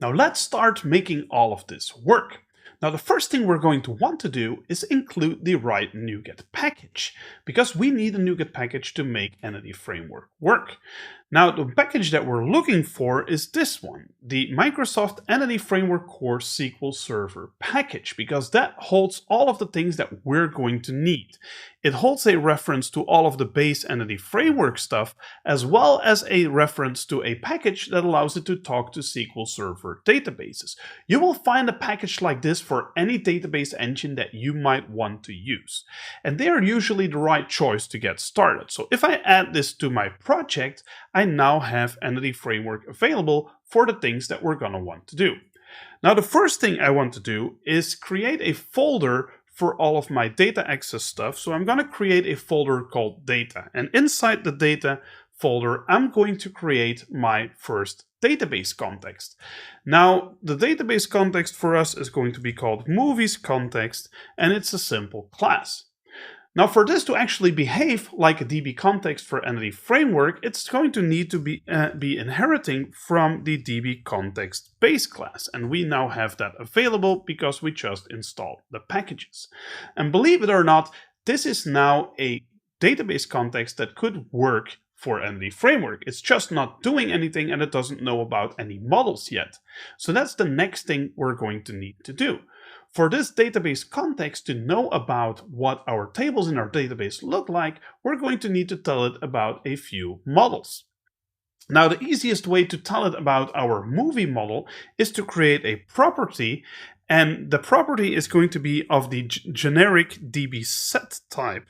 Now let's start making all of this work. Now the first thing we're going to want to do is include the right NuGet package, because we need a NuGet package to make Entity Framework work. Now the package that we're looking for is this one, the Microsoft Entity Framework Core SQL Server package, because that holds all of the things that we're going to need. It holds a reference to all of the base Entity Framework stuff, as well as a reference to a package that allows it to talk to SQL Server databases. You will find a package like this for any database engine that you might want to use. And they are usually the right choice to get started. So if I add this to my project, I now have Entity Framework available for the things that we're going to want to do. Now, the first thing I want to do is create a folder for all of my data access stuff. So I'm going to create a folder called data. And inside the data folder, I'm going to create my first database context. Now, the database context for us is going to be called movies context, and it's a simple class. Now, for this to actually behave like a DB context for Entity Framework, it's going to need to be inheriting from the DB context base class. And we now have that available because we just installed the packages. And believe it or not, this is now a database context that could work for Entity Framework. It's just not doing anything and it doesn't know about any models yet. So that's the next thing we're going to need to do. For this database context to know about what our tables in our database look like, we're going to need to tell it about a few models. Now, the easiest way to tell it about our movie model is to create a property, and the property is going to be of the generic dbSet type.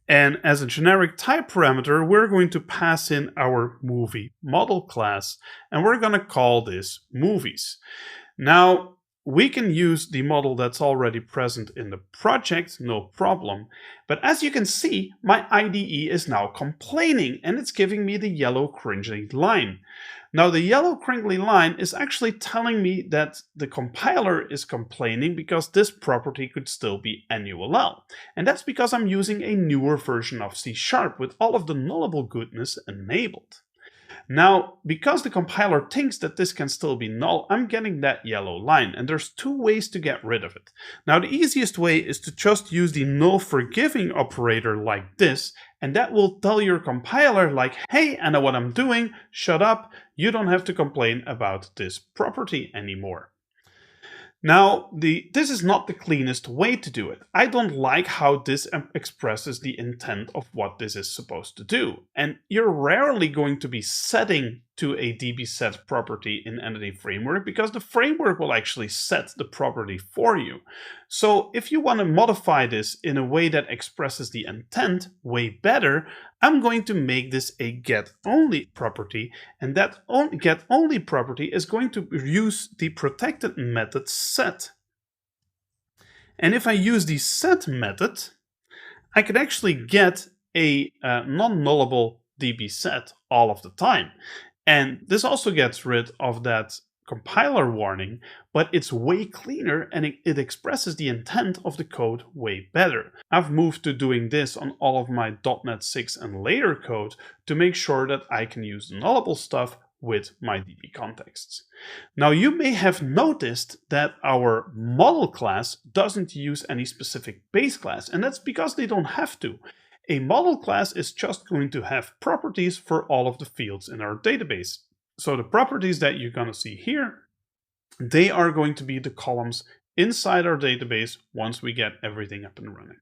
And as a generic type parameter, we're going to pass in our movie model class, and we're going to call this movies. Now, we can use the model that's already present in the project, no problem. But as you can see, my IDE is now complaining and it's giving me the yellow cringly line. Now the yellow cringly line is actually telling me that the compiler is complaining because this property could still be NULL. And that's because I'm using a newer version of C# with all of the nullable goodness enabled. Now, because the compiler thinks that this can still be null, I'm getting that yellow line, and there's two ways to get rid of it. Now, the easiest way is to just use the null forgiving operator like this, and that will tell your compiler like, hey, I know what I'm doing, shut up, you don't have to complain about this property anymore. Now, this is not the cleanest way to do it. I don't like how this expresses the intent of what this is supposed to do. And you're rarely going to be setting to a dbSet property in Entity Framework because the framework will actually set the property for you. So if you want to modify this in a way that expresses the intent way better, I'm going to make this a getOnly property, and that getOnly property is going to use the protected method set. And if I use the set method, I can actually get a non-nullable dbSet all of the time. And this also gets rid of that compiler warning, but it's way cleaner and it expresses the intent of the code way better. I've moved to doing this on all of my .NET 6 and later code to make sure that I can use the nullable stuff with my DB contexts. Now, you may have noticed that our model class doesn't use any specific base class, and that's because they don't have to. A model class is just going to have properties for all of the fields in our database. So the properties that you're going to see here, they are going to be the columns inside our database once we get everything up and running.